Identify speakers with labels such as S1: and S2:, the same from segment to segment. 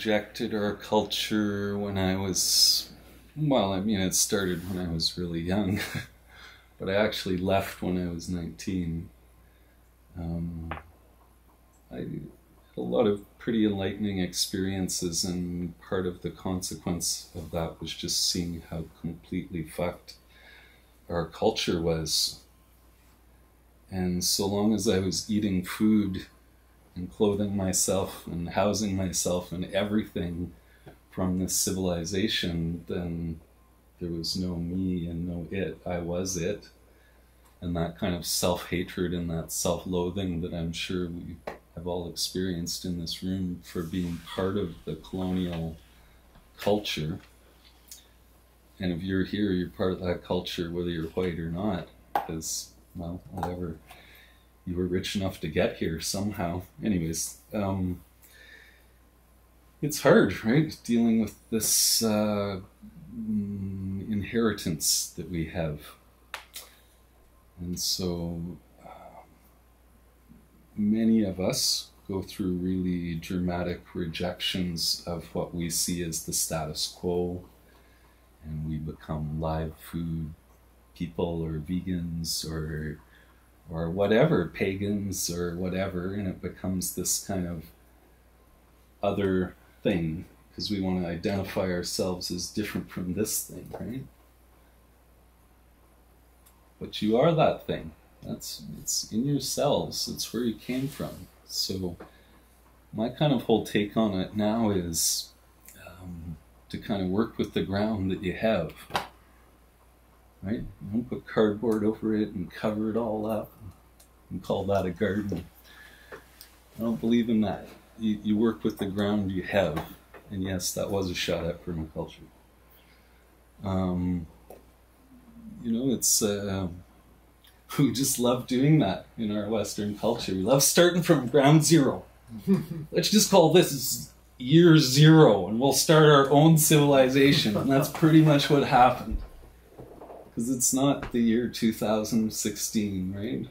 S1: rejected our culture when I was, well, I mean, it started when I was really young, but I actually left when I was 19. I had a lot of pretty enlightening experiences, and part of the consequence of that was just seeing how completely fucked our culture was. And so long as I was eating food and clothing myself and housing myself and everything from this civilization, then there was no me and no it. I was it. And that kind of self-hatred and that self-loathing that I'm sure we have all experienced in this room for being part of the colonial culture. And if you're here, you're part of that culture, whether you're white or not, because, well, whatever, you were rich enough to get here somehow. Anyways, it's hard, right? Dealing with this inheritance that we have. And so many of us go through really dramatic rejections of what we see as the status quo, and we become live food people or vegans or whatever, pagans or whatever, and it becomes this kind of other thing because we want to identify ourselves as different from this thing, right? But you are that thing. It's in yourselves. It's where you came from. So my kind of whole take on it now is to kind of work with the ground that you have, right? You don't put cardboard over it and cover it all up and call that a garden. I don't believe in that. You work with the ground you have. And yes, that was a shot at permaculture. You know, it's we just love doing that in our Western culture. We love starting from ground zero. Let's just call this year zero, and we'll start our own civilization. And that's pretty much what happened. Because it's not the year 2016, right?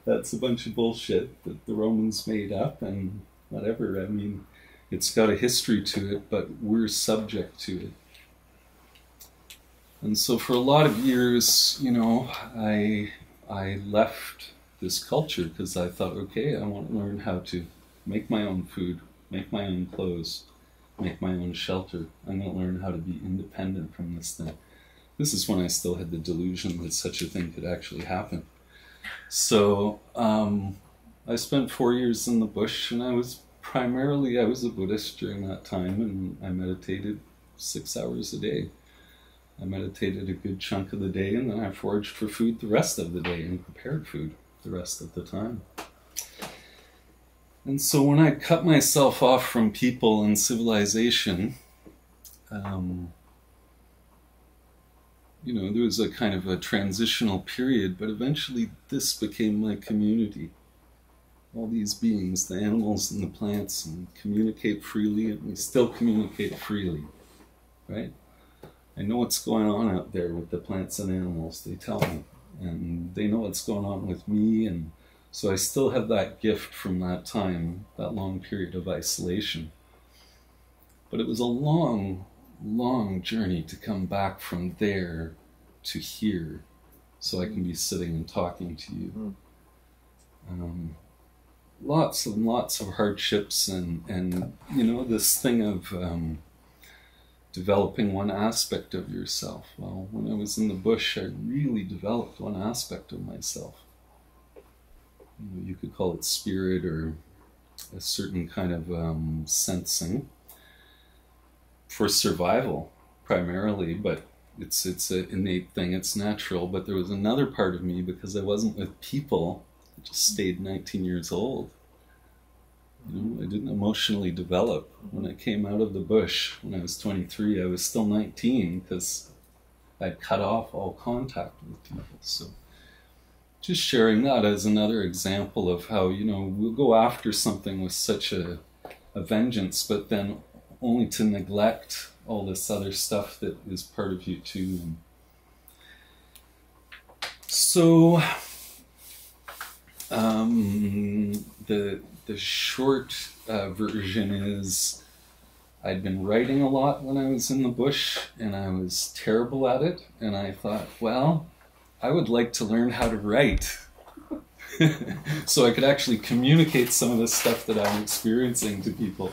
S1: That's a bunch of bullshit that the Romans made up and whatever. I mean, it's got a history to it, but we're subject to it. And so for a lot of years, you know, I left this culture because I thought, okay, I want to learn how to make my own food, make my own clothes, make my own shelter. I'm going to learn how to be independent from this thing. This is when I still had the delusion that such a thing could actually happen. So I spent 4 years in the bush, and I was a Buddhist during that time, and I meditated 6 hours a day. I meditated a good chunk of the day, and then I foraged for food the rest of the day and prepared food the rest of the time. And so when I cut myself off from people and civilization, you know, there was a kind of a transitional period, but eventually this became my community. All these beings, the animals and the plants, and communicate freely, and we still communicate freely, right? I know what's going on out there with the plants and animals, they tell me, and they know what's going on with me, and so I still have that gift from that time, that long period of isolation. But it was a long, long journey to come back from there to here, so I can be sitting and talking to you. Lots and lots of hardships, and you know, this thing of developing one aspect of yourself. Well, when I was in the bush, I really developed one aspect of myself. You know, you could call it spirit or a certain kind of sensing for survival primarily, but it's an innate thing, it's natural. But there was another part of me, because I wasn't with people, I just stayed 19 years old. You know, I didn't emotionally develop. When I came out of the bush when I was 23, I was still 19 because I'd cut off all contact with people. So just sharing that as another example of how, you know, we'll go after something with such a vengeance, but then only to neglect all this other stuff that is part of you too. And so The short version is I'd been writing a lot when I was in the bush, and I was terrible at it. And I thought, well, I would like to learn how to write, so I could actually communicate some of the stuff that I'm experiencing to people.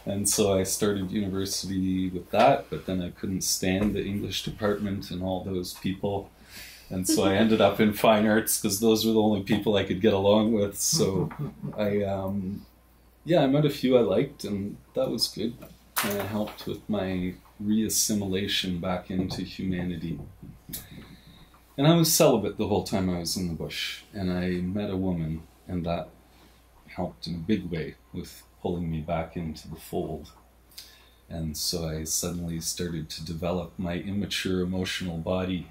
S1: And so I started university with that, but then I couldn't stand the English department and all those people. And so I ended up in fine arts because those were the only people I could get along with. So I met a few I liked, and that was good. And it helped with my reassimilation back into humanity. And I was celibate the whole time I was in the bush. And I met a woman, and that helped in a big way with pulling me back into the fold. And so I suddenly started to develop my immature emotional body,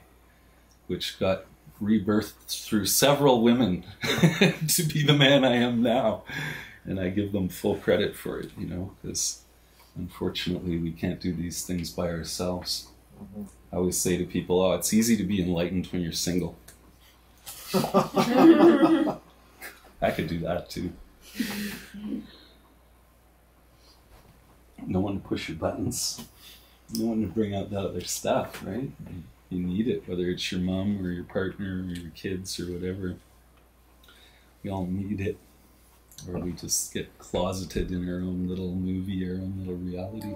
S1: which got rebirthed through several women to be the man I am now. And I give them full credit for it, because unfortunately we can't do these things by ourselves. Mm-hmm. I always say to people, oh, it's easy to be enlightened when you're single. I could do that too. No one to push your buttons. No one to bring out that other stuff, right? You need it, whether it's your mom or your partner or your kids or whatever. We all need it. Or we just get closeted in our own little movie, our own little reality.